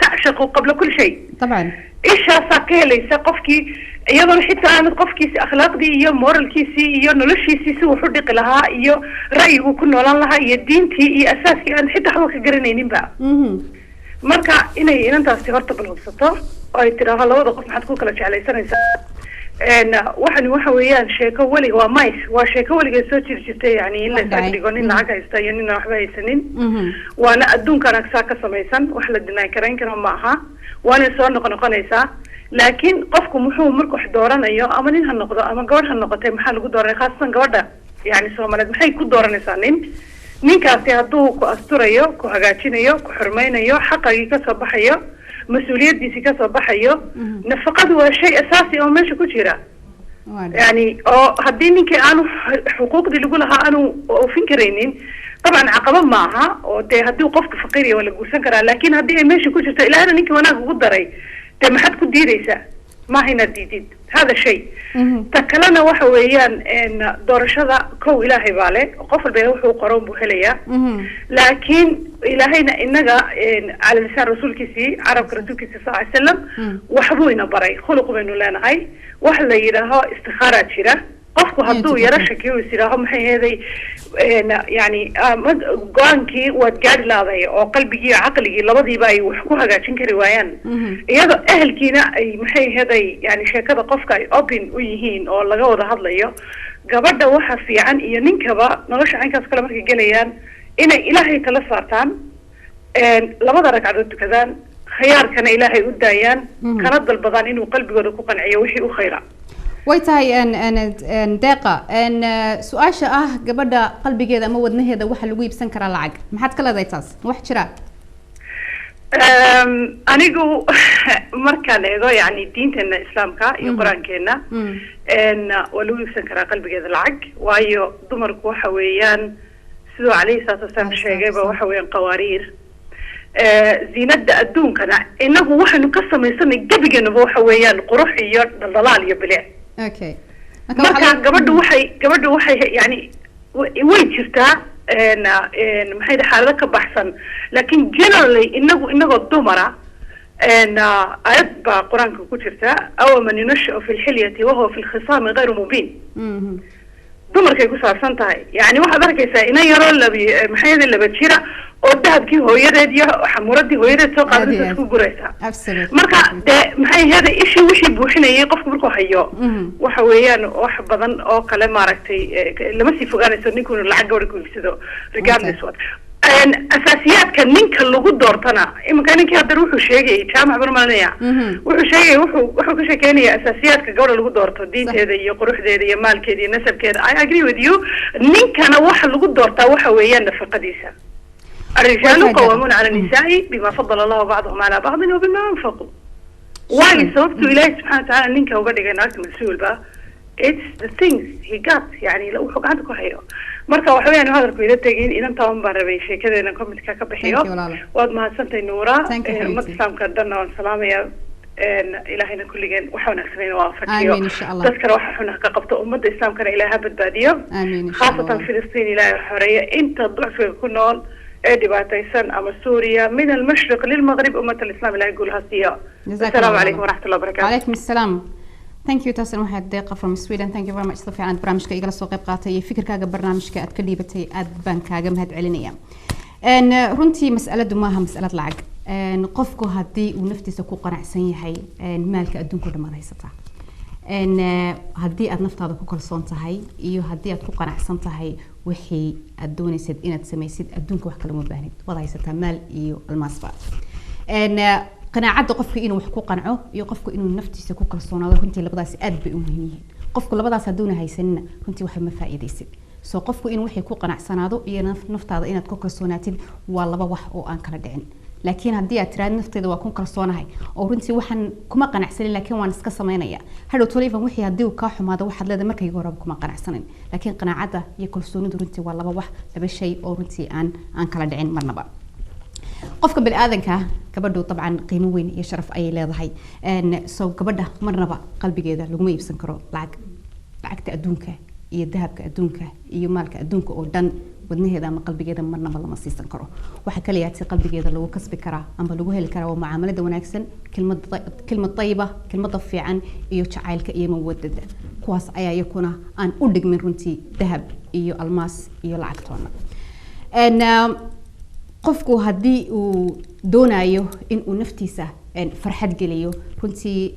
تعشق قبل كل شيء طبعا ايش ساكي ليس قفكي ايضا حتى انا قفكي اخلاق دي يا مورال كيسي يا نولشي سو حدق لها يا راي وكل ولا لها يا دينتي يا اساسي انا حتى حوك قرنين با marka inay inantaasi horta balhubsato oo ay tiraahdo labada qof maxaad ku kala jeclaysanaysaa waxaan waxa weeyaan sheeko waliga waa mice waa sheeko waliga soo jirtay yani in la isagdigo nin lacag haysta iyo nin waxba haysanin waana adduunkan agsaa ka samaysan wax la dinaa karayn karo ma aha waana soo noqonaysaa laakiin qofku muxuu marka wax dooranayo ama nin ha noqdo ama gabadh ha noqotay maxaa lagu dooranay khaasan gabadha yani Soomaaliyeed maxay ku dooranaysaa ninkaasi hadduu ku asturayo ku hagaajinayo ku xurmaynayo xaqaagii ka soo baxayo mas-uuliyadiisii kasoo baxayo nafaqadu waa shay asaasi oo meesha ku jira yani oo haddii ninkii aanu xuquuqdii lagu lahaa aanu oofin karaynin طبعا عقبة معها ودي هدي وقفت فقيرة ولا جوسان كرا لكن هدي ماشي كل شيء لا أنا نيجي وأنا قدري ده ما حد كدي ريسا ما هنا جديد هذا شيء تكلنا وحويان إن دورش هذا كو إلهي بالي وقفل بيروح وقرون بوهلية لكن إلهينا إنجا إن على لسان رسول كيسي عرب رسول كيسي صلى الله عليه وسلم وحبوينا بري خلقوا منه لنا هاي وحلا يراها استخارات شرا qofku hadduu yaro shakiyo isiraaho maxay heeday yani go-aankii waad gaari laaday oo qalbigii caqligii labadiiba ay wax ku hagaajin kari waayaan iyadoo ehelkiina ay maxay heeday yani sheekada qofka ay open u yihiin oo laga wada hadlayo gabadha waxa fiican iyo ninkaba nolosha caynkaas kale markay gelayaan inay ilaahay tala saartaan labada ragcadood tukadaan khiyaarkana ilaahay u daayaan kana dalbadaan inuu qalbigooda ku qanciyo wixii u khayra ويتهاي أن دقة أن سؤال قبل قلبي كذا ما ودنه هذا واحد لقيه بسنكر على العقل ما حد كلا ذيتاس واحد شراء أنا جو مركان هذا يعني دين تنا إسلام كا يقرأن كنا إن ولو بسنكر على قلبي كذا العقل وأيو ضمر كوحويان سدوا عليه ساتسام شيء وحويان قوارير زينة الدون كنا إنه واحد نقسم يسمي قبل جنبه وحويان قروح يضلال يبلع اوكي marka gabadhu waxay yani way jirtaa maxay xaalada ka baxsan laakiin generally inagu dumara ayad ba quraanka ku jirta aw man yunashu fi al-hilyati wa huwa fi al-khisam ghayr mubin dumarkay ku saabsan tahay yani waxaad arkaysaa inay yaro maxay laba jira oo dahabkii hooyadeed iyo xamuradii hooyadeed soo qaadaysa isku guraysa marka maxay heeday ishii wixii buuxinayay qofku markuu hayo waxa weeyaan wax badan oo kale maaragtay lama sii fogaanayso ninkuu lacag gabadha ku iibsado regardless what أساسياتك نينك اللي قدر تنا إما كان ينكي هذا روحه شيء جامع برمانية روحه شيء روحه كل شيء كاني أساسياتك قبل اللي قدر تدين هذا يقروح ذا يمال كذا نسب كذا I agree with you نينك أنا واحد اللي قدر تروح ويانا في القديسة الرجال قوامون على النساء بما فضل الله بعضهم على بعض وبما أنفقوا واي سببت إلهي سبحانه وتعالى نينك وبدأ جناك مسؤول بقى it's the things he got يعني لو حق عندك وحيو marka waxa weeyaan hadalku ila tagin inaan taan baan rabay sheekadeena comment-ka ka bixiyo waad mahadsantahay Nuura madsamka dhanna waan salaamaya ilaahayna kulligeen waxa wanaagsan waa fakiyo dadka waxa xuna ka qabto ummadda islaamkana ilaaha badbaadiyo khaasatan Filistiin ilaahay xoreeyo inta ducfiga ku nool ee dhibaataysan ama Suuriya min al-mashriq lil-maghrib ummat al-islam ilaahay gulaha siiyo assalamu alaykum wa rahmatullahi wa barakatuh alaykum assalam Thank you تاسن واحد دقيقة from Sweden. Thank you very much صفي عن برنامجك إجلا سوق قاطعي فكر كاجا برنامجك أتكلي بتي أدبان كاجا مهد علنية. إن رنتي مسألة دماها مسألة العق. إن قفكو هدي ونفتي سكو قناع سيحي إن مالك أدون كل ما ريستا. إن هدي أدنفت هذا كل صنطة هاي إيو هدي أتكو قناع صنطة هاي وحي أدوني سد إن تسمي سد أدون كوح كلام مباهند وضعي ستمال إيو المصفى. إن قناعات قفك إنه حقوق قنعه يقفك إنه نفتي سكوك كالصونة كنت لبضاس أدب أمهنيه قفك لبضاس هدونه هاي سنة كنت واحد مفائدة يسد سو قفك إنه وحي كوق قناع سنادو نفط هذا إنه تكوك كالصوناتين والله بوح أو أنكر دعين لكن هدي أتراد نفط إذا وكون كالصونة هاي أو رنتي وحن كما قناع سنين لكن وانا سكسة مينيا هلو توليفا وحي هدي وكاحو هذا واحد لذا مركا يقرب كما قناع سنين لكن قناعته يكل صونة رنتي والله بوح لبا شيء أو رنتي أنكر دعين مرنبا قفك بالآذنك كبردو طبعا قيمة وين يشرف أي لاضحي إن سو كبرده مرة بقى قلبي كذا لو ما يبسنكرو لعك تأدونك يذهب كأدونك يمال كأدونك أو دن ودنه هذا ما قلبي كذا مرة بالله ما يستنكرو واحد كليات قلبي كذا لو كسب كرا أما لو هي الكرا ومعاملة دون أكسن كلمة طيبة كلمة طفية عن يوتشعيل كأي مودد كواس أيا يكون أن أدق من رنتي ذهب يو الماس يو لعكتونا إن qofku hadii uu doonayo in uu naftiisa farxad geliyo runtii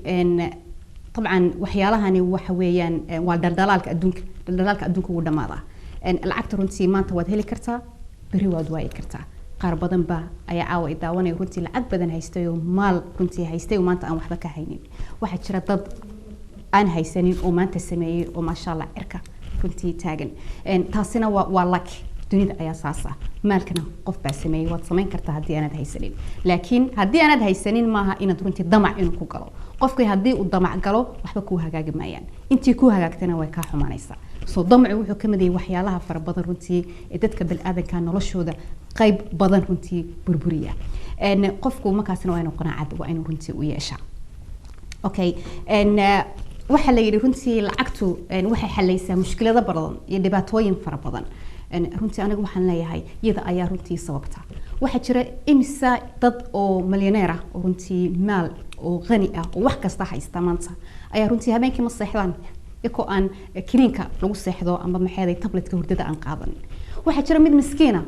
طبعا waxyaalahani waxa weeyaan waa daldalaalka adduunka uu dhamaada lacagta runtii maanta waad heli kartaa bari waad waayi kartaa qaar badan ba ayaa caawa idaawanay runtii lacag badan haystay oo maal runtii haystay oo maanta aan waxba ka haynin waxa jira dad aan haysanin oo maanta sameeyay oo ma sha Allah cirka runtii taagan taasina waa luck dunida ayaa saas ah maalkana qof baa sameeyay waad samayn kartaa haddii aanad haysanin laakiin haddii aanad haysanin maaha inaad runtii damac inuu ku galo qofkii haddii uu damac galo waxba kuu hagaagi maayaan intii kuu hagaagtana way kaa xumaanaysaa soo damacu wuxuu ka mid yahay waxyaalaha fara badan runtii ee dadka bani'aadanka noloshooda qayb badan runtii burburiya qofku markaasna waa inuu qanaacad waa inuu runtii u yeeshaa okay waxa la yiri runtii lacagtu waxay xalaysaa mushkilada badan iyo dhibaatooyin fara badan runtii anigu waxaan leeyahay iyada ayaa runtii sababta waxa jira imisa dad oo milyaneer ah oo runtii maal oo qani ah oo wax kasta haysta maanta ayaa runtii habeenkii ma seexdaan iyagoo aan kiniinka lagu seexdo ama maxay tabletka hurdada aan qaadan waxa jira mid miskiina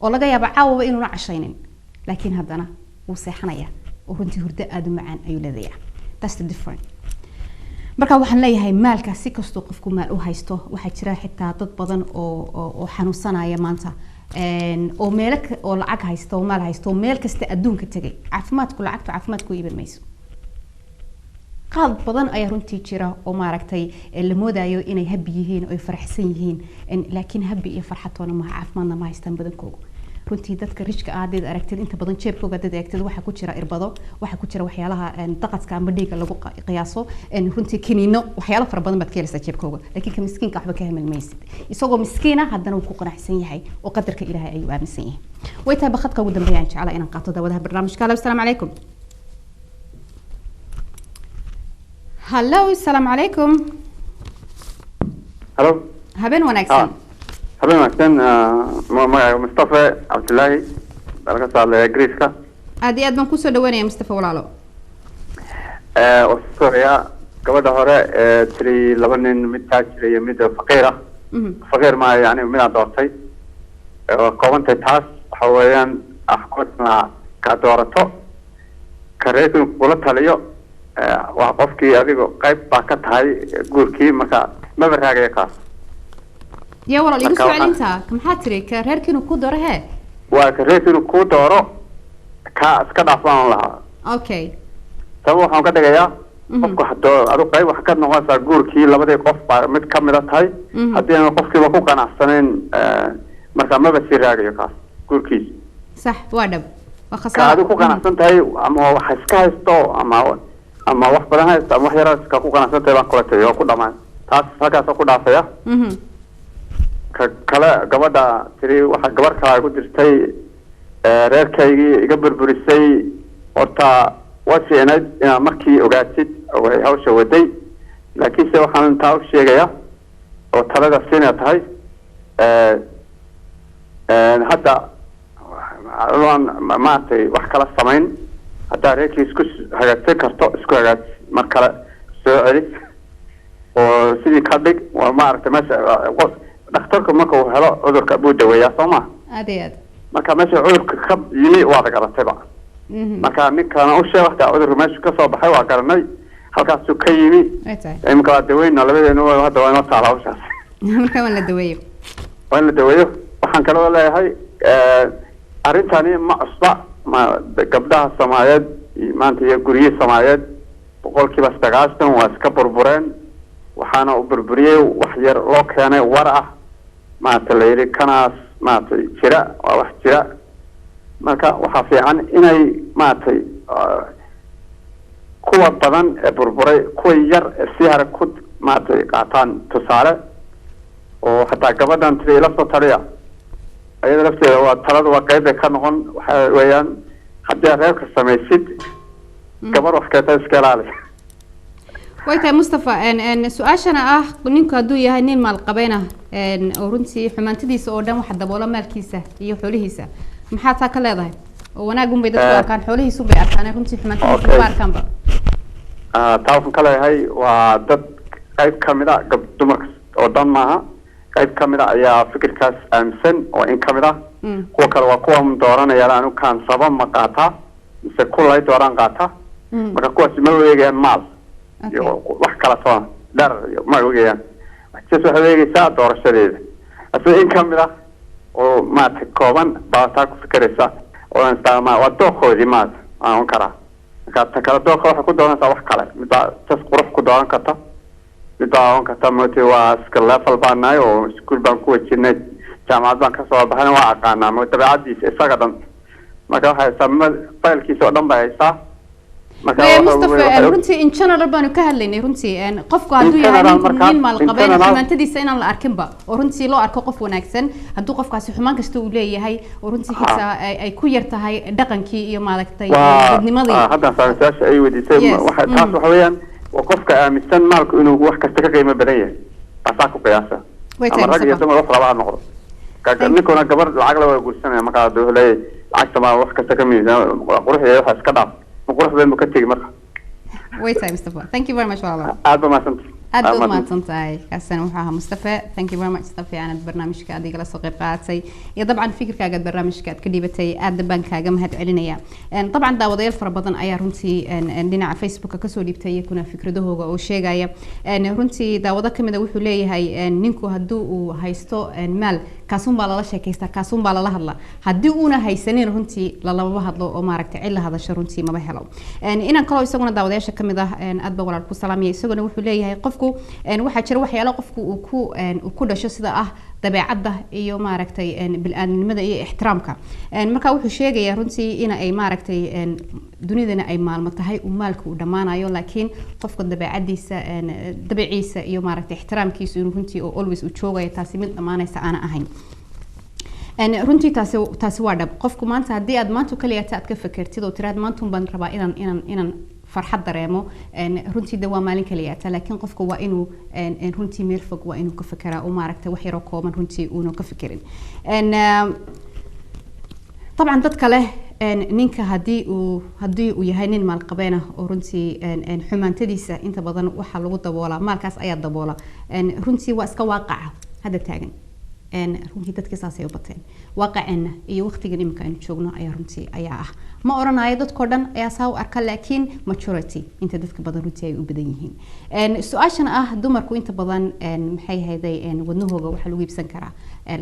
oo laga yaabo caawa inuuna cashaynin laakiin haddana wuu seexanaya oo runtii hurdo aad u macaan ayuu leedayaa that's the difference marka waxaan leeyahay maalka si kastoo qofku maal u haysto waxa jira xitaa dad badan oo xanuunsanaya maanta oo meel oo lacag haysto oo maal haysto meel kasta adduunka tagay caafimaadku lacagtu caafimaadku iibin mayso qaad badan ayaa runtii jira oo maaragtay la moodayo inay habi yihiin oo ay faraxsan yihiin laakiin habi iyo farxatoona ma caafimaadna ma haystaan badankooda runtii dadka rijka ah hadii aragtid inta badan jeebkooga dad aragtid waxa ku jira irbado waxa ku jira waxyaalaha daqadka ama dhiiga lagu qiyaaso runtii kiniino waxyaalo fara badan baad ka helaysaa jeebkooga laakiin ka miskiinka waxba ka hemel maysid isagoo miskiina haddana uu ku qanacsan yahay oo qadarka ilaahay ayuu aaminsan yahay way tahay baqadka ugu dambeeyaan jeclaa inaan qaato daawadaha barnaamijka assalaamu calaykum hallo assalaamu calaykum hallo habeen wanaagsan habeen wanaagsan magaca Mustafa Cabdullaahi dalka Soomaaliya Greece-ka aad iyo aad baan kusoo dhawaanaya Mustafa walaalo Australia gabadha hore tiri laba nin mid taajir iyo mid faqiir ah faqiir ma yani mid doortay koobantay taas waxa weeyaan aqoonta ka doorato kareeku kula taliyo waa qofkii adigu qayb baa ka tahay guurkii marka ma baraagay kaas يا والله اللي يقصوا على أنت كم حاتري كرهر كانوا كودر ها وكرهر كانوا كودر كاسكت أصلاً لها أوكي سووا هم كده جايا قفك حتى أروح قاي وحكت نقاش أقول كي لما ده قف متكملة هاي حتى أنا قف كي بقول كان أحسنين مثلا ما بصير راجع كاس قول كي صح وادب وخسارة كادو كان أحسن هاي أما حسكا استو أما واحد بدها أما حيرة كاكو كان أحسن تبع كل تيجي أكو دمان تاس هكذا أكو دافع kale gabadha tiri waxa gabar kale ku jirtay reerkaygii iga burburisay horta wasiinad ina markii ogaatid way hawsha waday laakiin se waxaan taa u sheegaya oo talada siinay tahay hadda maantay wax kala samayn hadda reerkii isku hagaagsan karto isku hagaag mar kale soo celis oo sidii ka dhig waa maaragtay meesha dhakhtarku marka uu helo cudurka buu daweeyaa sooma adeed marka meesha cudurka ka yimi waa la garatayba marka ninkana u sheeg waqti cudurka meesha ka soo baxay waa garanay halkaasuu ka yimi imika waa daweyna labadeena hadda waa inoo taala hawshaas marka waa la daweeyo waxaan kaloo leeyahay arrintani ma cusba gabdhaha Soomaaliyeed maanta iyo guriyihii Soomaaliyeed 90% waa iska burbureen waxaana u burburiyay wax yar loo keenay war ah maanta la yiri kanaas maanta jira waa wax jira marka waxa fiican inay maanta kuwa badan ee burburay kuwa yar si har ku maanta qaataan tusaale oo hatta gabadhan tii la soo tariya ayada lafteeda waa talada waa qayb ka noqon waxa weeyaan haddii reerka samaysid gabar wax ka iska ilaali ويتا مصطفى ان سؤاشنا نينكو هدو yahay nin maal qabeena oo runtii xumaantadiisa oo dhan waxa daboolo maalkiisa iyo xoolihiisa maxaa taa ka leedahay oo wanaag un bay dadku arkaan xoolihiisu bay arkaan runtii xumaantadiisa baarkanba taafun kale yahay waa dad qayb kamid ah dumarka oo dhan maaha qayb kamid ah ayaa fikirkaas aaminsan oo in kamid ah kuwa kale waa kuwa dooranaya aanu kaan sabab ma qaata mise kulay dooran qaata marka kuwaas ma weeyaan maal wax kala soo dar ma ogeeyaan waxay soo habeegaysaa doorashadeeda asoo in kamid ah oo ma ta kooban baata ku fikiraysa oo intaama wado qoodi ma aan kara ka kala dooqa waxa ku doonaysa wax kale mid tas qurux ku dooran karta mid aan ka tamati waa iska level baanaay oo iskuul baan ku wajinay jaamacad baan kasoo baxayna waa aqaanaa ma dabeecadiisa isaga dhan marka waxay haysaa faylkiisa oo dhan bay haysaa Mustafa runtii in general baanu ka hadlaynay runtii qofku hadduu yahay nin maalqabeen xumaantadiisa inaan la arkinba oo runtii loo arko qof wanaagsan hadduu qofkaasi xumaan kasta uu leeyahay oo runtii xitaa ay ku yar tahay dhaqankii iyo maaragtay dadnimadii hadda saartaasha ay weydiisay waxa taas waxa weeyaan qofka aaminsan maalku inuu wax kasta ka qiimo badan yahay taasaa ku qiyaasa ama rag iyo dumar wax laba noqdo ninkuna gabar lacag la guursanaya marka haduu leeyahay lacagta ma wax kasta ka miisaan quruxda waxa iska dhaaf قرح بين مكتئب مرة. Wait, Mustafa. Thank you very much والله. أدو ما سنت. أدو ما سنتاي. كسر وحها مصطفى. Thank you very much مصطفى أنا برنامج كادي جلس قاعدتي. يا طبعا فكر كاجد برنامج كاد كديبتي أد بنك كاجمهد علينا. طبعا داوديل فربضن أيا رنتي عندنا على فيسبوك كسولي بتي كنا فكر ده هو أو شيء جاية. رنتي داودا كم ده وحولي هاي نينكو هدو وهايستو مال كاسون بالا شيء كيستا كاسون بالا الله الله. هدونا هاي سنين رنتي للا ما هذلو أو ما ركت علا هذا شرنتي ما بحلو. إن كلام يسوون داوديل شكل ده أد بقول على السلام يسوون وحولي هاي قفكو waxaa jira waxyaalo qofku uu ku dhasho sida ah dabeecadda iyo maaragtay bil'aadnimada iyo ixtiraamka marka wuxuu sheegayaa runtii in ay maaragtay dunidana ay maalmo tahay uu maalku u dhamaanayo laakiin qofka dabeecadiisa dabeeciisa iyo maaragtay ixtiraamkiisa inuu runtii oo always u joogayo taasi mid dhamaanaysa aan ahayn runtii taasi waa dhab qofku maanta haddii aad maanta kaliya aad ka fikirtid oo tiraad maanta baan rabaa inaan farxad dareemo runtii waa maalin kaliya laakiin qofku waa inuu runtii meel fog waa inuu ka fikiraa oo maaragtay wax yar oo kooban runtii uu ka fikirin طبعا dadka leh ninka hadii uu yahay nin maalqabeen ah oo runtii xumaantadiisa inta badan waxa lagu daboolaa maalkaas ayaa daboola runtii waa iska waaqaca hada taagan runtii dadka saasay u bateen waaqacna iyo waqtigan imika aynu joogno ayaa runtii ayaa ah ma oranayo dadkoo dhan ayaa saa u arka laakiin majority inta dadka badan runtii ay u badan yihiin su-aashan ah dumarku inta badan maxay hayday wadnahooga waxa lagu iibsan karaa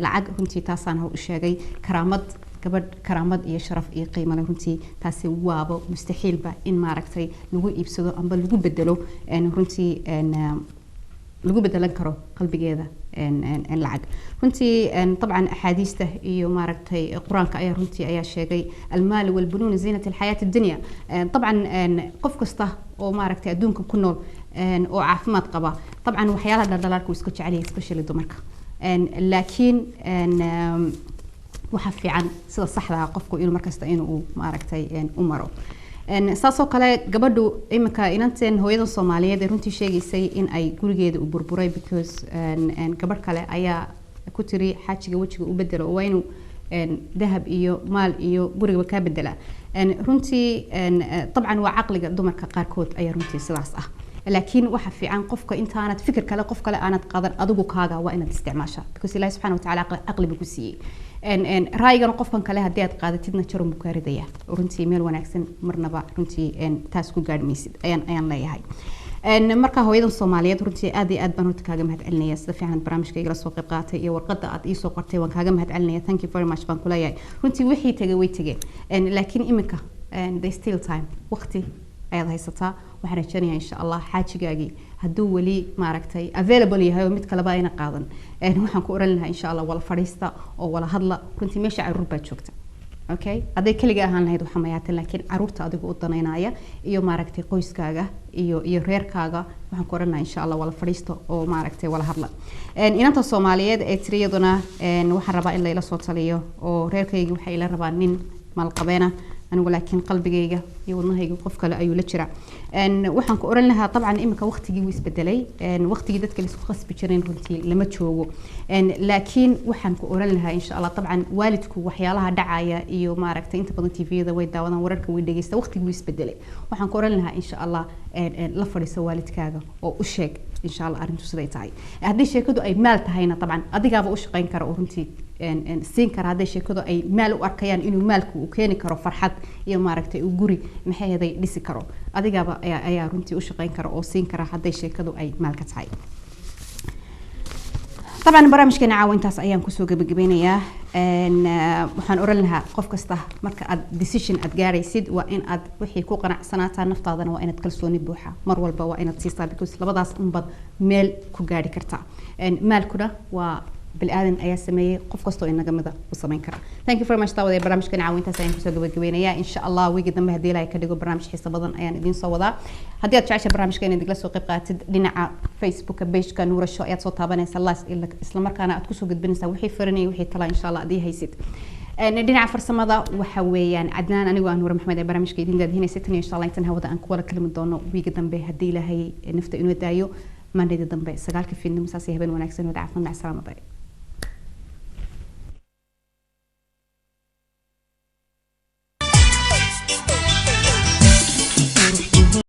lacag runtii taasaan hor u sheegay karaamad gabadh karaamad iyo sharaf iyo qiimo leh runtii taasi waaba mustaxiilba in maaragtay lagu iibsado amba lagu bedelo runtii lagu bedelan karo qalbigeeda lacag runtii طبعا احاديثه iyo maaragtay quraanka ayaa runtii ayaa sheegay almaal wal bunun zinat alhayat ad-dunya طبعا qof kasta oo maaragtay adduunka ku nool oo caafimaad qaba طبعا waxyaalaha dhaldhalaalku isku jecel yahay especially dumarka laakiin waxa fiican sida saxda ah qofku inuu markasta inuu maaragtay u maro saasoo kale gabadhu imika inanteen hooyada Soomaaliyeed ee runtii sheegaysay in ay gurigeeda u burburay because gabadh kale ayaa ku tiri xaajiga wajiga u bedelo oo inuu dahab iyo maal iyo guriga ka bedela runtii طبعا waa caqliga dumarka qaarkood ayaa runtii sidaas ah laakiin waxa fiican qofka intaanad fikir kale qof kale aanad qadan adigu kaaga waa inaad isticmaasha because Ilaahay subhanahu wa ta'ala aqli buu ku siiyay raayigan qofkan kale hadii aad qaadatidna jaro mukaridaya runtii meel wanaagsan marnaba runtii taas ku gaadhmaysid ayaan leeyahay marka hooyadan Soomaaliyeed runtii aad iyo aad baan horta kaaga mahadcelinaya sida fiican barnaamijkayga la soo qayb qaatay iyo warqadda aad ii soo qortay waan kaaga mahadcelinaya thank you very much baan ku leeyahay runtii wixii tagay way tageen laakiin imika they still time waqti ayaad haysataa waxaan rajaynayaa insha Allah xaajigaagii hadduu wali maaragtay available yahay oo mid kale ba ayna qaadan waxaan ku oran lahaa insha Allah wala fariista oo wala hadla runtii meesha caruur baa joogta okay aday kaliya ahaan lahayd waxa mayaatan laakiin caruurta adigu u danaynaya iyo maaragtay qoyskaaga iyo reerkaaga waxaan ku oranayaa insha Allah wala fariisto oo maaragtay wala hadla inanta Soomaaliyeed ee tiriyaduna waxaan rabaa in la ila soo taliyo oo reerkayga waxa ila rabaa nin maalqabeena anigu laakiin qalbigayga iyo wadnahayga qof kale ayuu la jira waxaan ku oran lahaa طبعا imika waqtigii wuu isbedelay waqtigii dadka la isku qasbi jireen runtii lama joogo laakiin waxaan ku oran lahaa insha Allah طبعا waalidku waxyaalaha dhacaya iyo maaragtay inta badan TV-da way daawadaan wararka way dhageystaan waqtigii wuu isbedelay waxaan ku oran lahaa insha Allah la fadhiiso waalidkaaga oo u sheeg insha Allah arintu siday tahay haddii sheekadu ay maal tahayna طبعا adigaaba u shaqeyn kara oo runtii siin kara haddii sheekadu ay maal u arkayaan inuu maalku u keeni karo farxad iyo maaragtay u guri maxay haday dhisi karo adigaaba ayaa runtii u shaqeyn kara oo siin kara haddii sheekadu ay maal ka tahay طبعا barnaamijkeena caawintaas ayaan kusoo gabagabeynayaa waxaan oran lahaa qof kasta marka aad decision aad gaaraysid waa in aad wixii ku qanacsanaataa naftaadana waa inaad kalsooni buuxa mar walba waa inaad siisaa because labadaas unbad meel ku gaari kartaa maalkuna waa بالآدم أيا سمية قف قصته إننا جمدة وصمين كرا. Thank you very much طاودة برنامج كنا عوين تساين كسوق بجوينيا إن شاء الله ويجد دم هدي لا يكدقوا برنامج حس بدن أيان دين صودا. هدي أتشعش برنامج كنا ندقل سوق قاتد لنا فيسبوك بيج كان نور الشويات صوت طابنا سلاس إلا إسلام مركنا أتكسو قد بنسا وحي فرني وحي طلع إن شاء الله دي هيسيد. ندينا فرصة ماذا وحويان عدنان أنا وأنور محمد برنامج كيدين ده هنا ستني إن شاء الله ينتهي وضع أنكولا كلمة دونه ويجد دم بهدي لا هي نفط إنه دايو ما ندي دم بس قال كيف إنه مساسي هبن ونكسن ودعفنا مع السلامة.